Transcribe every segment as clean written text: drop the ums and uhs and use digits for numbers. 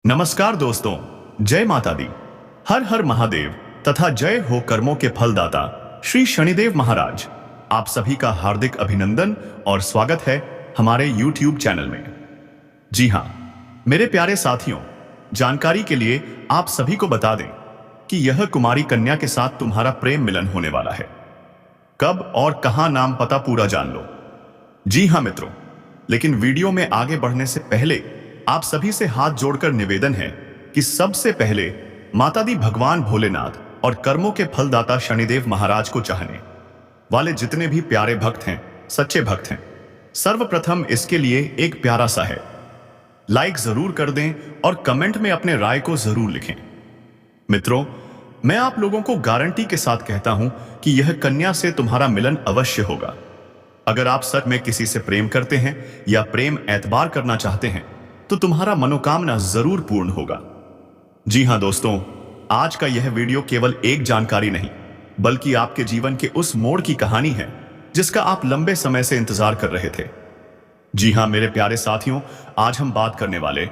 नमस्कार दोस्तों, जय माता दी। हर हर महादेव तथा जय हो कर्मों के फलदाता श्री शनिदेव महाराज। आप सभी का हार्दिक अभिनंदन और स्वागत है हमारे YouTube चैनल में। जी हां, मेरे प्यारे साथियों, जानकारी के लिए आप सभी को बता दें कि यह कुमारी कन्या के साथ तुम्हारा प्रेम मिलन होने वाला है। कब और कहां, नाम पता पूरा जान लो। जी हां मित्रों, लेकिन वीडियो में आगे बढ़ने से पहले आप सभी से हाथ जोड़कर निवेदन है कि सबसे पहले माता दी भगवान भोलेनाथ और कर्मों के फलदाता शनिदेव महाराज को चाहने वाले जितने भी प्यारे भक्त हैं, सच्चे भक्त हैं, सर्वप्रथम इसके लिए एक प्यारा सा है लाइक जरूर कर दें और कमेंट में अपने राय को जरूर लिखें। मित्रों, मैं आप लोगों को गारंटी के साथ कहता हूं कि यह कन्या से तुम्हारा मिलन अवश्य होगा। अगर आप सच में किसी से प्रेम करते हैं या प्रेम एतबार करना चाहते हैं तो तुम्हारा मनोकामना जरूर पूर्ण होगा। जी हां दोस्तों, आज का यह वीडियो केवल एक जानकारी नहीं बल्कि आपके जीवन के उस मोड़ की कहानी है जिसका आप लंबे समय से इंतजार कर रहे थे। जी हां मेरे प्यारे साथियों, आज हम बात करने वाले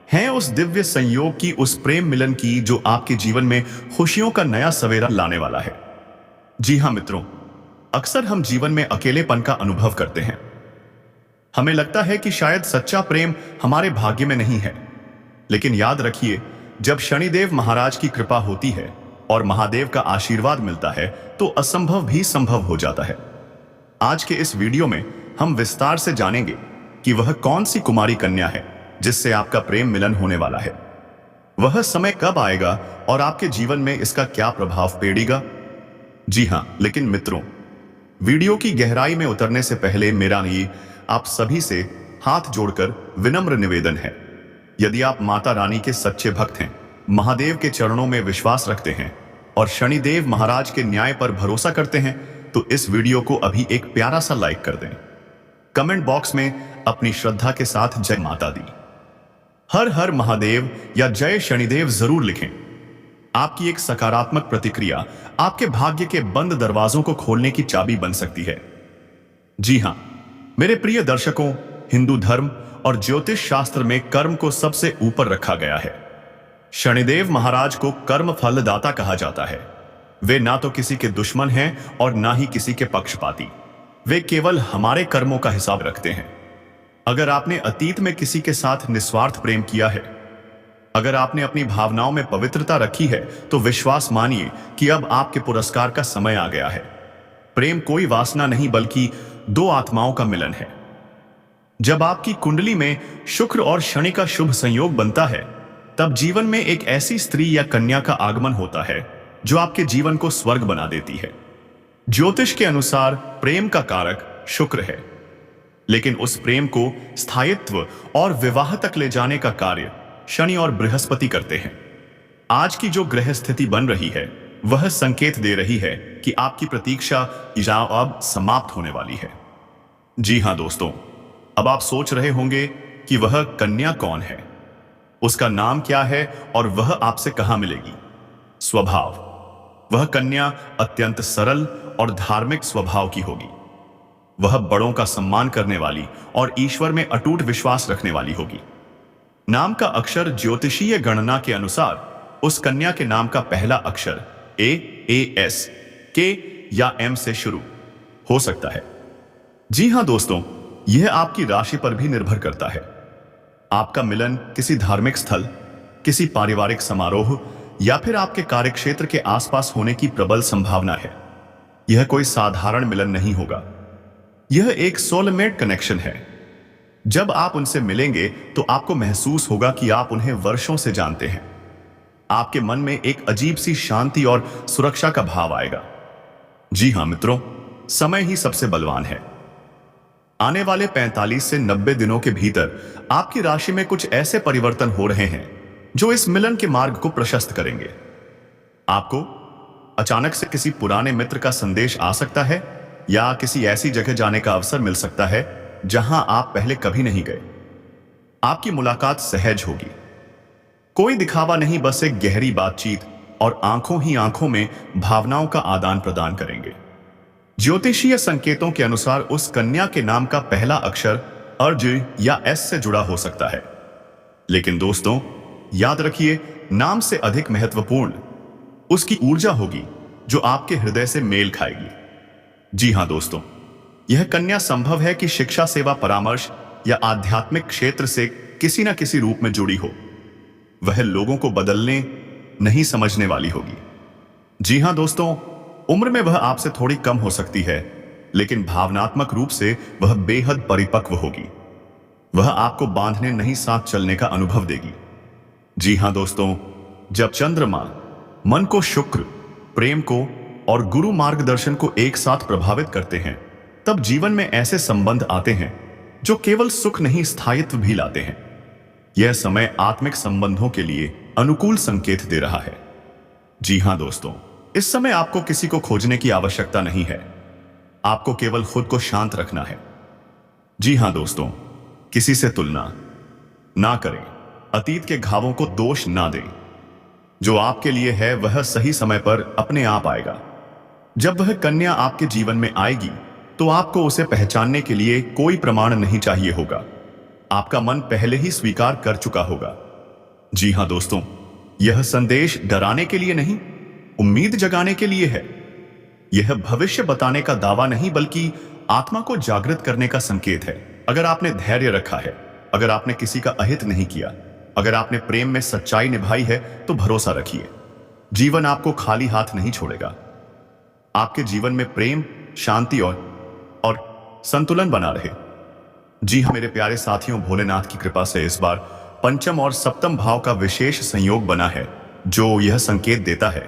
हैं उस दिव्य संयोग की, उस प्रेम मिलन की जो आपके जीवन में खुशियों का नया सवेरा लाने वाला है। जी हां मित्रों, अक्सर हम जीवन में अकेलेपन का अनुभव करते हैं। हमें लगता है कि शायद सच्चा प्रेम हमारे भाग्य में नहीं है, लेकिन याद रखिए, जब शनिदेव महाराज की कृपा होती है और महादेव का आशीर्वाद मिलता है तो असंभव भी संभव हो जाता है। आज के इस वीडियो में हम विस्तार से जानेंगे कि वह कौन सी कुमारी कन्या है जिससे आपका प्रेम मिलन होने वाला है, वह समय कब आएगा और आपके जीवन में इसका क्या प्रभाव पड़ेगा। जी हां, लेकिन मित्रों, वीडियो की गहराई में उतरने से पहले मेरा ये आप सभी से हाथ जोड़कर विनम्र निवेदन है, यदि आप माता रानी के सच्चे भक्त हैं, महादेव के चरणों में विश्वास रखते हैं और शनिदेव महाराज के न्याय पर भरोसा करते हैं तो इस वीडियो को अभी एक प्यारा सा लाइक कर दें। कमेंट बॉक्स में अपनी श्रद्धा के साथ जय माता दी, हर हर महादेव या जय शनिदेव जरूर लिखें। आपकी एक सकारात्मक प्रतिक्रिया आपके भाग्य के बंद दरवाजों को खोलने की चाबी बन सकती है। जी हां मेरे प्रिय दर्शकों, हिंदू धर्म और ज्योतिष शास्त्र में कर्म को सबसे ऊपर रखा गया है। शनिदेव महाराज को कर्म फलदाता कहा जाता है। वे ना तो किसी के दुश्मन हैं और ना ही किसी के पक्षपाती। वे केवल हमारे कर्मों का हिसाब रखते हैं। अगर आपने अतीत में किसी के साथ निस्वार्थ प्रेम किया है, अगर आपने अपनी भावनाओं में पवित्रता रखी है, तो विश्वास मानिए कि अब आपके पुरस्कार का समय आ गया है। प्रेम कोई वासना नहीं बल्कि दो आत्माओं का मिलन है। जब आपकी कुंडली में शुक्र और शनि का शुभ संयोग बनता है, तब जीवन में एक ऐसी स्त्री या कन्या का आगमन होता है जो आपके जीवन को स्वर्ग बना देती है। ज्योतिष के अनुसार प्रेम का कारक शुक्र है, लेकिन उस प्रेम को स्थायित्व और विवाह तक ले जाने का कार्य शनि और बृहस्पति करते हैं। आज की जो ग्रह स्थिति बन रही है वह संकेत दे रही है कि आपकी प्रतीक्षा अब समाप्त होने वाली है। जी हां दोस्तों, अब आप सोच रहे होंगे कि वह कन्या कौन है, उसका नाम क्या है और वह आपसे कहां मिलेगी। स्वभाव, वह कन्या अत्यंत सरल और धार्मिक स्वभाव की होगी। वह बड़ों का सम्मान करने वाली और ईश्वर में अटूट विश्वास रखने वाली होगी। नाम का अक्षर ज्योतिषीय गणना के अनुसार उस कन्या के नाम का पहला अक्षर एस के या एम से शुरू हो सकता है। जी हां दोस्तों, यह आपकी राशि पर भी निर्भर करता है। आपका मिलन किसी धार्मिक स्थल, किसी पारिवारिक समारोह या फिर आपके कार्यक्षेत्र के आसपास होने की प्रबल संभावना है। यह कोई साधारण मिलन नहीं होगा, यह एक सोलमेट कनेक्शन है। जब आप उनसे मिलेंगे तो आपको महसूस होगा कि आप उन्हें वर्षों से जानते हैं। आपके मन में एक अजीब सी शांति और सुरक्षा का भाव आएगा। जी हां मित्रों, समय ही सबसे बलवान है। आने वाले 45 से 90 दिनों के भीतर आपकी राशि में कुछ ऐसे परिवर्तन हो रहे हैं जो इस मिलन के मार्ग को प्रशस्त करेंगे। आपको अचानक से किसी पुराने मित्र का संदेश आ सकता है या किसी ऐसी जगह जाने का अवसर मिल सकता है जहां आप पहले कभी नहीं गए। आपकी मुलाकात सहज होगी, कोई दिखावा नहीं, बस एक गहरी बातचीत और आंखों ही आंखों में भावनाओं का आदान प्रदान करेंगे। ज्योतिषीय संकेतों के अनुसार उस कन्या के नाम का पहला अक्षर अर्ज या एस से जुड़ा हो सकता है। लेकिन दोस्तों, याद रखिए, नाम से अधिक महत्वपूर्ण उसकी ऊर्जा होगी जो आपके हृदय से मेल खाएगी। जी हां दोस्तों, यह कन्या संभव है कि शिक्षा, सेवा, परामर्श या आध्यात्मिक क्षेत्र से किसी न किसी रूप में जुड़ी हो। वह लोगों को बदलने नहीं समझने वाली होगी। जी हां दोस्तों, उम्र में वह आपसे थोड़ी कम हो सकती है, लेकिन भावनात्मक रूप से वह बेहद परिपक्व होगी। वह आपको बांधने नहीं, साथ चलने का अनुभव देगी। जी हां दोस्तों, जब चंद्रमा मन को शुक्र, प्रेम को और गुरु मार्गदर्शन को एक साथ प्रभावित करते हैं, तब जीवन में ऐसे संबंध आते हैं जो केवल सुख नहीं, स्थायित्व भी लाते हैं। यह समय आत्मिक संबंधों के लिए अनुकूल संकेत दे रहा है। जी हां दोस्तों, इस समय आपको किसी को खोजने की आवश्यकता नहीं है। आपको केवल खुद को शांत रखना है। जी हां दोस्तों, किसी से तुलना ना करें, अतीत के घावों को दोष ना दें। जो आपके लिए है वह सही समय पर अपने आप आएगा। जब वह कन्या आपके जीवन में आएगी तो आपको उसे पहचानने के लिए कोई प्रमाण नहीं चाहिए होगा। आपका मन पहले ही स्वीकार कर चुका होगा। जी हां दोस्तों, यह संदेश डराने के लिए नहीं, उम्मीद जगाने के लिए है। यह भविष्य बताने का दावा नहीं, बल्कि आत्मा को जागृत करने का संकेत है। अगर आपने धैर्य रखा है, अगर आपने किसी का अहित नहीं किया, अगर आपने प्रेम में सच्चाई निभाई है, तो भरोसा रखिए, जीवन आपको खाली हाथ नहीं छोड़ेगा। आपके जीवन में प्रेम, शांति और संतुलन बना रहे। जी हाँ मेरे प्यारे साथियों, भोलेनाथ की कृपा से इस बार पंचम और सप्तम भाव का विशेष संयोग बना है, जो यह संकेत देता है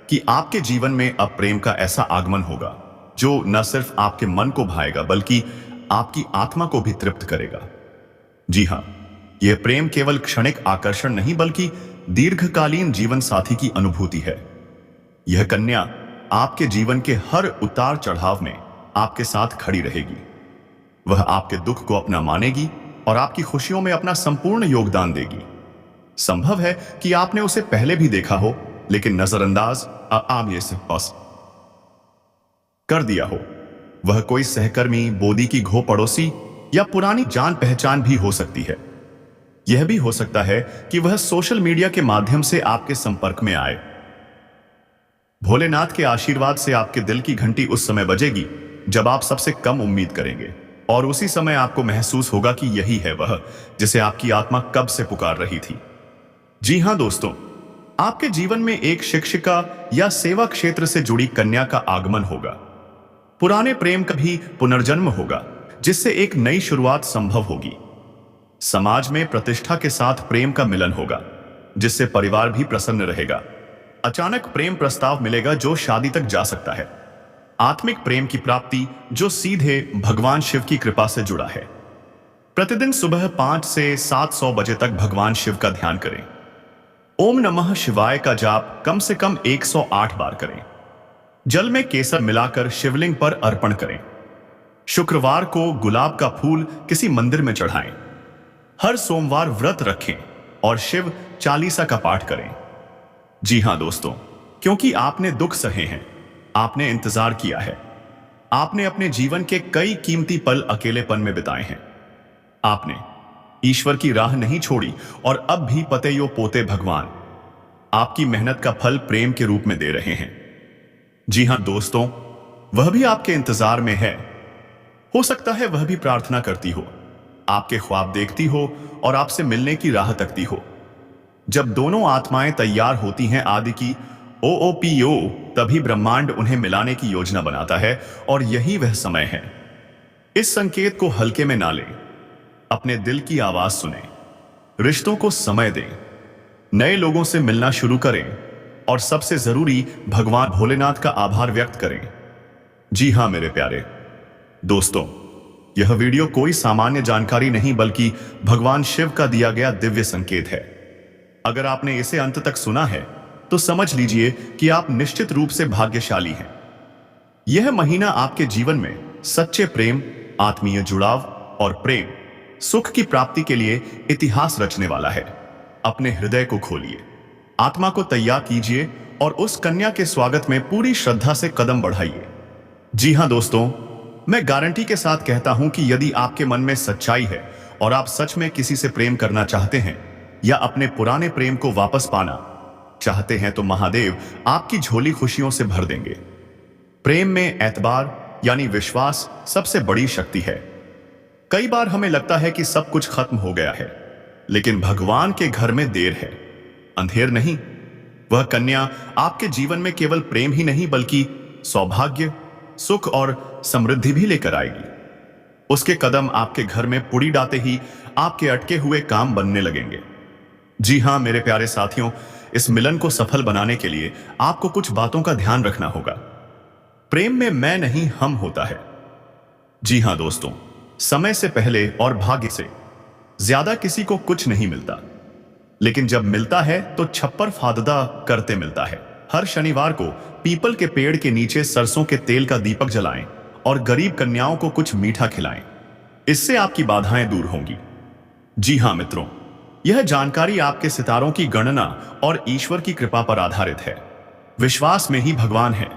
कि आपके जीवन में अब प्रेम का ऐसा आगमन होगा जो न सिर्फ आपके मन को भाएगा, बल्कि आपकी आत्मा को भी तृप्त करेगा। जी हाँ, यह प्रेम केवल क्षणिक आकर्षण नहीं, बल्कि दीर्घकालीन जीवन साथी की अनुभूति है। यह कन्या आपके जीवन के हर उतार चढ़ाव में आपके साथ खड़ी रहेगी। वह आपके दुख को अपना मानेगी और आपकी खुशियों में अपना संपूर्ण योगदान देगी। संभव है कि आपने उसे पहले भी देखा हो, लेकिन नजरअंदाज आम से पास कर दिया हो। वह कोई सहकर्मी, बोदी की घो पड़ोसी या पुरानी जान पहचान भी हो सकती है। यह भी हो सकता है कि वह सोशल मीडिया के माध्यम से आपके संपर्क में आए। भोलेनाथ के आशीर्वाद से आपके दिल की घंटी उस समय बजेगी जब आप सबसे कम उम्मीद करेंगे, और उसी समय आपको महसूस होगा कि यही है वह जिसे आपकी आत्मा कब से पुकार रही थी। जी हां दोस्तों, आपके जीवन में एक शिक्षिका या सेवा क्षेत्र से जुड़ी कन्या का आगमन होगा। पुराने प्रेम का भी पुनर्जन्म होगा, जिससे एक नई शुरुआत संभव होगी। समाज में प्रतिष्ठा के साथ प्रेम का मिलन होगा, जिससे परिवार भी प्रसन्न रहेगा। अचानक प्रेम प्रस्ताव मिलेगा जो शादी तक जा सकता है। आत्मिक प्रेम की प्राप्ति जो सीधे भगवान शिव की कृपा से जुड़ा है। प्रतिदिन सुबह 5 से 700 बजे तक भगवान शिव का ध्यान करें। ओम नमः शिवाय का जाप कम से कम 108 बार करें। जल में केसर मिलाकर शिवलिंग पर अर्पण करें। शुक्रवार को गुलाब का फूल किसी मंदिर में चढ़ाएं। हर सोमवार व्रत रखें और शिव चालीसा का पाठ करें। जी हां दोस्तों, क्योंकि आपने दुख सहे हैं, आपने इंतजार किया है, आपने अपने जीवन के कई कीमती पल अकेलेपन में बिताए हैं। आपने ईश्वर की राह नहीं छोड़ी, और अब भी पतेयो पोते भगवान आपकी मेहनत का फल प्रेम के रूप में दे रहे हैं। जी हां दोस्तों, वह भी आपके इंतजार में है। हो सकता है वह भी प्रार्थना करती हो, आपके ख्वाब देखती हो और आपसे मिलने की राह तकती हो। जब दोनों आत्माएं तैयार होती हैं आदि की OOPO, तभी ब्रह्मांड उन्हें मिलाने की योजना बनाता है, और यही वह समय है। इस संकेत को हल्के में ना लें, अपने दिल की आवाज सुने, रिश्तों को समय दें, नए लोगों से मिलना शुरू करें, और सबसे जरूरी भगवान भोलेनाथ का आभार व्यक्त करें। जी हां मेरे प्यारे दोस्तों, यह वीडियो कोई सामान्य जानकारी नहीं, बल्कि भगवान शिव का दिया गया दिव्य संकेत है। अगर आपने इसे अंत तक सुना है तो समझ लीजिए कि आप निश्चित रूप से भाग्यशाली हैं। यह महीना आपके जीवन में सच्चे प्रेम, आत्मीय जुड़ाव और प्रेम सुख की प्राप्ति के लिए इतिहास रचने वाला है। अपने हृदय को खोलिए, आत्मा को तैयार कीजिए और उस कन्या के स्वागत में पूरी श्रद्धा से कदम बढ़ाइए। जी हां दोस्तों, मैं गारंटी के साथ कहता हूं कि यदि आपके मन में सच्चाई है और आप सच में किसी से प्रेम करना चाहते हैं, या अपने पुराने प्रेम को वापस पाना चाहते हैं तो महादेव आपकी झोली खुशियों से भर देंगे। प्रेम में एतबार यानी विश्वास सबसे बड़ी शक्ति है। कई बार हमें लगता है कि सब कुछ खत्म हो गया है, लेकिन भगवान के घर में देर है, अंधेर नहीं। वह कन्या आपके जीवन में केवल प्रेम ही नहीं बल्कि सौभाग्य, सुख और समृद्धि भी लेकर आएगी। उसके कदम आपके घर में पुड़ी डालते ही आपके अटके हुए काम बनने लगेंगे। जी हां मेरे प्यारे साथियों, इस मिलन को सफल बनाने के लिए आपको कुछ बातों का ध्यान रखना होगा। प्रेम में मैं नहीं हम होता है। जी हां दोस्तों, समय से पहले और भाग्य से ज्यादा किसी को कुछ नहीं मिलता, लेकिन जब मिलता है तो छप्पर फाददा करते मिलता है। हर शनिवार को पीपल के पेड़ के नीचे सरसों के तेल का दीपक जलाएं और गरीब कन्याओं को कुछ मीठा खिलाएं। इससे आपकी बाधाएं दूर होंगी। जी हां मित्रों, यह जानकारी आपके सितारों की गणना और ईश्वर की कृपा पर आधारित है। विश्वास में ही भगवान है।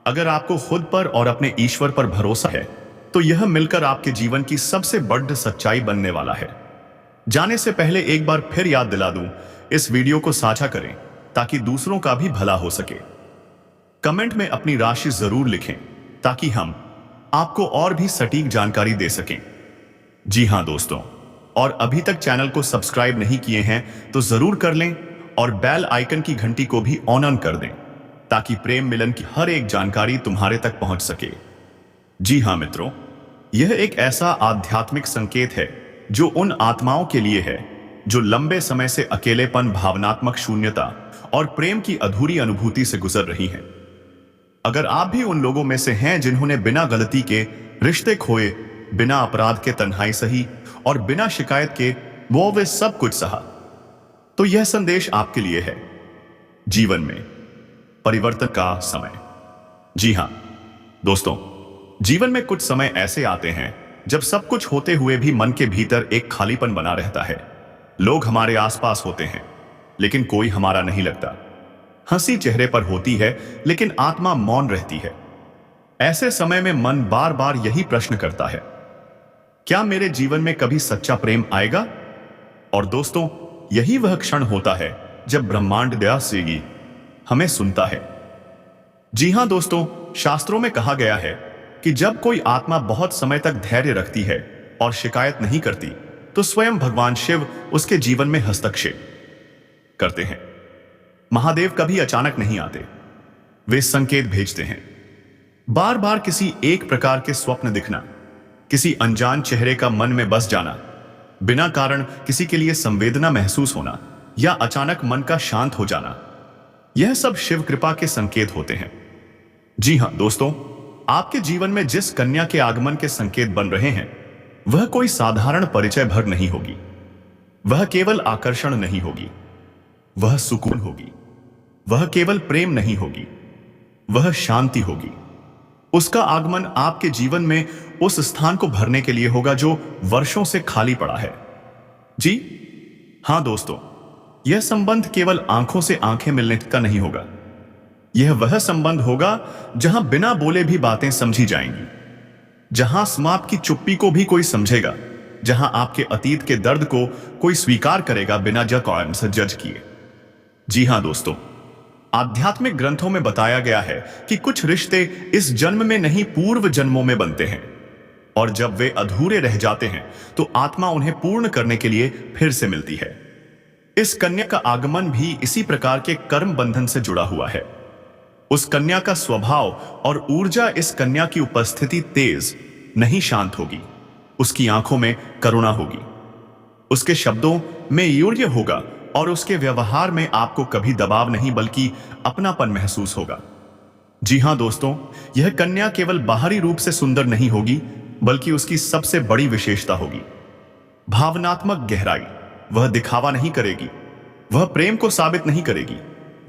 अगर आपको खुद पर और अपने ईश्वर पर भरोसा है तो यह मिलकर आपके जीवन की सबसे बड़ी सच्चाई बनने वाला है। जाने से पहले एक बार फिर याद दिला दूं, इस वीडियो को साझा करें ताकि दूसरों का भी भला हो सके। कमेंट में अपनी राशि जरूर लिखें ताकि हम आपको और भी सटीक जानकारी दे सकें। जी हां दोस्तों, और अभी तक चैनल को सब्सक्राइब नहीं किए हैं तो जरूर कर लें और बेल आइकन की घंटी को भी ऑन कर दें ताकि प्रेम मिलन की हर एक जानकारी तुम्हारे तक पहुंच सके। जी हां मित्रों, यह एक ऐसा आध्यात्मिक संकेत है जो उन आत्माओं के लिए है जो लंबे समय से अकेलेपन, भावनात्मक शून्यता और प्रेम की अधूरी अनुभूति से गुजर रही हैं। अगर आप भी उन लोगों में से हैं जिन्होंने बिना गलती के रिश्ते खोए, बिना अपराध के तन्हाई सही और बिना शिकायत के वो सब कुछ सहा, तो यह संदेश आपके लिए है। जीवन में परिवर्तन का समय। जी हां दोस्तों, जीवन में कुछ समय ऐसे आते हैं जब सब कुछ होते हुए भी मन के भीतर एक खालीपन बना रहता है। लोग हमारे आसपास होते हैं लेकिन कोई हमारा नहीं लगता। हंसी चेहरे पर होती है लेकिन आत्मा मौन रहती है। ऐसे समय में मन बार बार यही प्रश्न करता है, क्या मेरे जीवन में कभी सच्चा प्रेम आएगा? और दोस्तों, यही वह क्षण होता है जब ब्रह्मांड दया से हमें सुनता है। जी हां दोस्तों, शास्त्रों में कहा गया है कि जब कोई आत्मा बहुत समय तक धैर्य रखती है और शिकायत नहीं करती तो स्वयं भगवान शिव उसके जीवन में हस्तक्षेप करते हैं। महादेव कभी अचानक नहीं आते, वे संकेत भेजते हैं। बार बार किसी एक प्रकार के स्वप्न दिखना, किसी अनजान चेहरे का मन में बस जाना, बिना कारण किसी के लिए संवेदना महसूस होना या अचानक मन का शांत हो जाना, यह सब शिव कृपा के संकेत होते हैं। जी हां दोस्तों, आपके जीवन में जिस कन्या के आगमन के संकेत बन रहे हैं वह कोई साधारण परिचय भर नहीं होगी। वह केवल आकर्षण नहीं होगी, वह सुकून होगी। वह केवल प्रेम नहीं होगी, वह शांति होगी। उसका आगमन आपके जीवन में उस स्थान को भरने के लिए होगा जो वर्षों से खाली पड़ा है। जी हां दोस्तों, यह संबंध केवल आंखों से आंखें मिलने का नहीं होगा। यह वह संबंध होगा जहां बिना बोले भी बातें समझी जाएंगी, जहां समाप्त की चुप्पी को भी कोई समझेगा, जहां आपके अतीत के दर्द को कोई स्वीकार करेगा बिना जज किए। जी हां दोस्तों, आध्यात्मिक ग्रंथों में बताया गया है कि कुछ रिश्ते इस जन्म में नहीं पूर्व जन्मों में बनते हैं और जब वे अधूरे रह जाते हैं तो आत्मा उन्हें पूर्ण करने के लिए फिर से मिलती है। इस कन्या का आगमन भी इसी प्रकार के कर्म बंधन से जुड़ा हुआ है। उस कन्या का स्वभाव और ऊर्जा, इस कन्या की उपस्थिति तेज नहीं शांत होगी। उसकी आंखों में करुणा होगी, उसके शब्दों में यूर्य होगा और उसके व्यवहार में आपको कभी दबाव नहीं बल्कि अपनापन महसूस होगा। जी हां दोस्तों, यह कन्या केवल बाहरी रूप से सुंदर नहीं होगी बल्कि उसकी सबसे बड़ी विशेषता होगी भावनात्मक गहराई। वह दिखावा नहीं करेगी, वह प्रेम को साबित नहीं करेगी,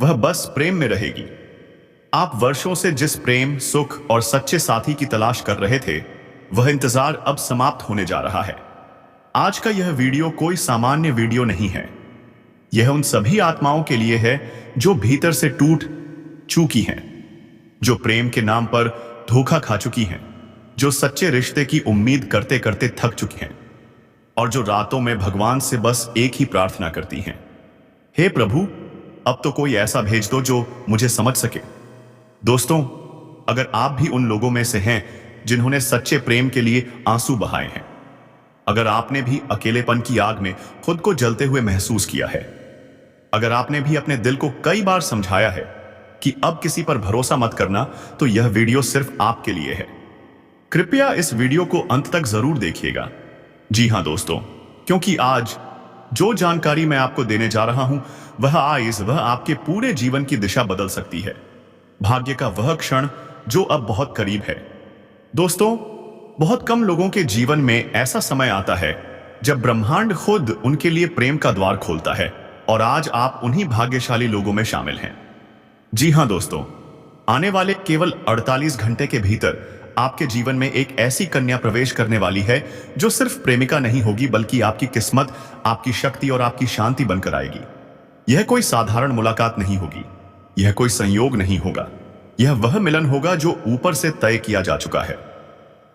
वह बस प्रेम में रहेगी। आप वर्षों से जिस प्रेम, सुख और सच्चे साथी की तलाश कर रहे थे, वह इंतजार अब समाप्त होने जा रहा है। आज का यह वीडियो कोई सामान्य वीडियो नहीं है। यह उन सभी आत्माओं के लिए है जो भीतर से टूट चुकी हैं, जो प्रेम के नाम पर धोखा खा चुकी हैं, जो सच्चे रिश्ते की उम्मीद करते करते थक चुकी हैं। और जो रातों में भगवान से बस एक ही प्रार्थना करती हैं, हे प्रभु, अब तो कोई ऐसा भेज दो जो मुझे समझ सके। दोस्तों, अगर आप भी उन लोगों में से हैं जिन्होंने सच्चे प्रेम के लिए आंसू बहाए हैं, अगर आपने भी अकेलेपन की आग में खुद को जलते हुए महसूस किया है, अगर आपने भी अपने दिल को कई बार समझाया है कि अब किसी पर भरोसा मत करना, तो यह वीडियो सिर्फ आपके लिए है। कृपया इस वीडियो को अंत तक जरूर देखिएगा। जी हां दोस्तों, क्योंकि आज जो जानकारी मैं आपको देने जा रहा हूं, वह आपके पूरे जीवन की दिशा बदल सकती है। भाग्य का वह क्षण जो अब बहुत करीब है। दोस्तों, बहुत कम लोगों के जीवन में ऐसा समय आता है जब ब्रह्मांड खुद उनके लिए प्रेम का द्वार खोलता है, और आज आप उन्हीं भाग्यशाली लोगों में शामिल हैं। जी हां दोस्तों, आने वाले केवल 48 घंटे के भीतर आपके जीवन में एक ऐसी कन्या प्रवेश करने वाली है जो सिर्फ प्रेमिका नहीं होगी, बल्कि आपकी किस्मत, आपकी शक्ति और आपकी शांति बनकर आएगी। यह कोई साधारण मुलाकात नहीं होगी, यह कोई संयोग नहीं होगा, यह वह मिलन होगा जो ऊपर से तय किया जा चुका है।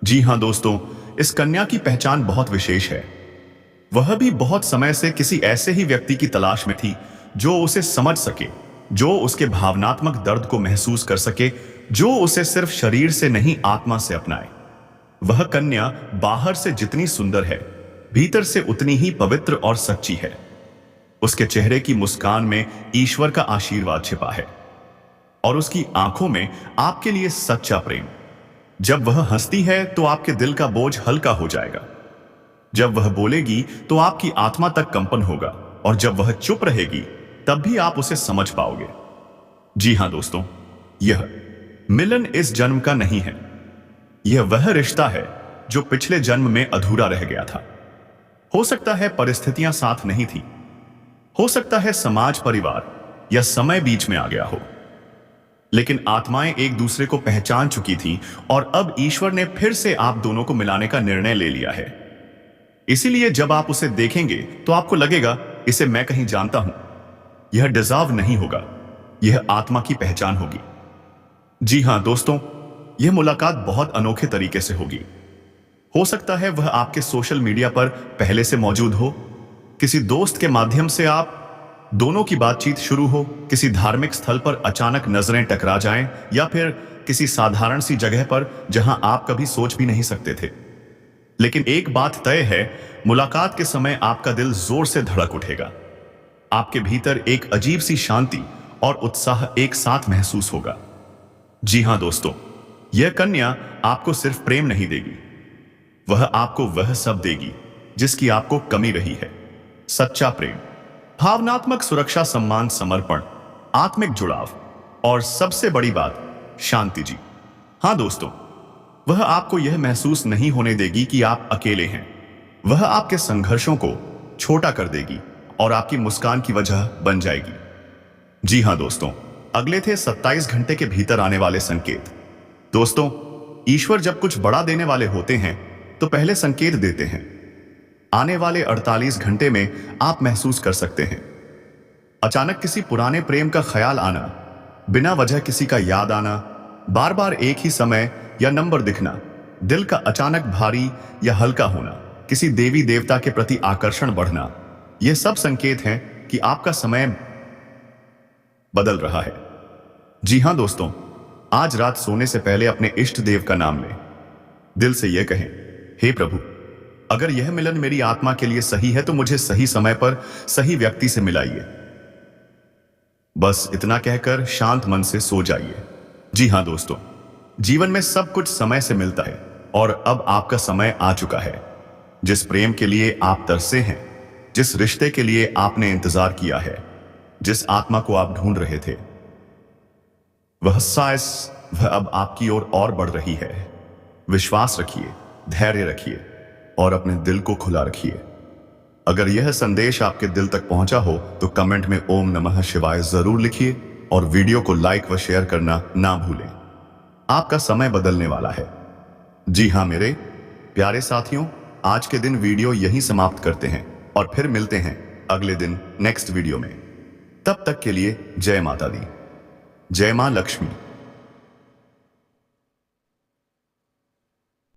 जी हां दोस्तों, इस कन्या की पहचान बहुत विशेष है। वह भी बहुत समय से किसी ऐसे ही व्यक्ति की तलाश में थी जो उसे समझ सके, जो उसके भावनात्मक दर्द को महसूस कर सके, जो उसे सिर्फ शरीर से नहीं आत्मा से अपनाए। वह कन्या बाहर से जितनी सुंदर है, भीतर से उतनी ही पवित्र और सच्ची है। उसके चेहरे की मुस्कान में ईश्वर का आशीर्वाद छिपा है, और उसकी आंखों में आपके लिए सच्चा प्रेम। जब वह हंसती है तो आपके दिल का बोझ हल्का हो जाएगा। जब वह बोलेगी तो आपकी आत्मा तक कंपन होगा, और जब वह चुप रहेगी तब भी आप उसे समझ पाओगे। जी हां दोस्तों, यह मिलन इस जन्म का नहीं है। यह वह रिश्ता है जो पिछले जन्म में अधूरा रह गया था। हो सकता है परिस्थितियां साथ नहीं थी, हो सकता है समाज, परिवार या समय बीच में आ गया हो, लेकिन आत्माएं एक दूसरे को पहचान चुकी थी, और अब ईश्वर ने फिर से आप दोनों को मिलाने का निर्णय ले लिया है। इसीलिए जब आप उसे देखेंगे तो आपको लगेगा, इसे मैं कहीं जानता हूं। यह डिजर्व नहीं होगा, यह आत्मा की पहचान होगी। जी हां दोस्तों, यह मुलाकात बहुत अनोखे तरीके से होगी। हो सकता है वह आपके सोशल मीडिया पर पहले से मौजूद हो, किसी दोस्त के माध्यम से आप दोनों की बातचीत शुरू हो, किसी धार्मिक स्थल पर अचानक नजरें टकरा जाएं, या फिर किसी साधारण सी जगह पर जहां आप कभी सोच भी नहीं सकते थे। लेकिन एक बात तय है, मुलाकात के समय आपका दिल जोर से धड़क उठेगा। आपके भीतर एक अजीब सी शांति और उत्साह एक साथ महसूस होगा। जी हां दोस्तों, यह कन्या आपको सिर्फ प्रेम नहीं देगी, वह आपको वह सब देगी जिसकी आपको कमी रही है। सच्चा प्रेम, भावनात्मक सुरक्षा, सम्मान, समर्पण, आत्मिक जुड़ाव, और सबसे बड़ी बात, शांति। जी हां दोस्तों, वह आपको यह महसूस नहीं होने देगी कि आप अकेले हैं। वह आपके संघर्षों को छोटा कर देगी और आपकी मुस्कान की वजह बन जाएगी। जी हां दोस्तों, अगले थे 27 घंटे के भीतर आने वाले संकेत। दोस्तों, ईश्वर जब कुछ बड़ा देने वाले होते हैं तो पहले संकेत देते हैं। आने वाले 48 घंटे में आप महसूस कर सकते हैं अचानक किसी पुराने प्रेम का ख्याल आना, बिना वजह किसी का याद आना, बार बार एक ही समय या नंबर दिखना, दिल का अचानक भारी या हल्का होना, किसी देवी देवता के प्रति आकर्षण बढ़ना। यह सब संकेत हैं कि आपका समय बदल रहा है। जी हां दोस्तों, आज रात सोने से पहले अपने इष्ट देव का नाम लें। दिल से यह कहें, हे प्रभु, अगर यह मिलन मेरी आत्मा के लिए सही है तो मुझे सही समय पर सही व्यक्ति से मिलाइए। बस इतना कहकर शांत मन से सो जाइए। जी हां दोस्तों, जीवन में सब कुछ समय से मिलता है, और अब आपका समय आ चुका है। जिस प्रेम के लिए आप तरसे हैं, जिस रिश्ते के लिए आपने इंतजार किया है, जिस आत्मा को आप ढूंढ रहे थे, वह अब आपकी ओर और बढ़ रही है। विश्वास रखिए, धैर्य रखिए, और अपने दिल को खुला रखिए। अगर यह संदेश आपके दिल तक पहुंचा हो तो कमेंट में ओम नमः शिवाय जरूर लिखिए, और वीडियो को लाइक व शेयर करना ना भूलें। आपका समय बदलने वाला है। जी हां मेरे प्यारे साथियों, आज के दिन वीडियो यहीं समाप्त करते हैं, और फिर मिलते हैं अगले दिन नेक्स्ट वीडियो में। तब तक के लिए जय माता दी, जय मां लक्ष्मी।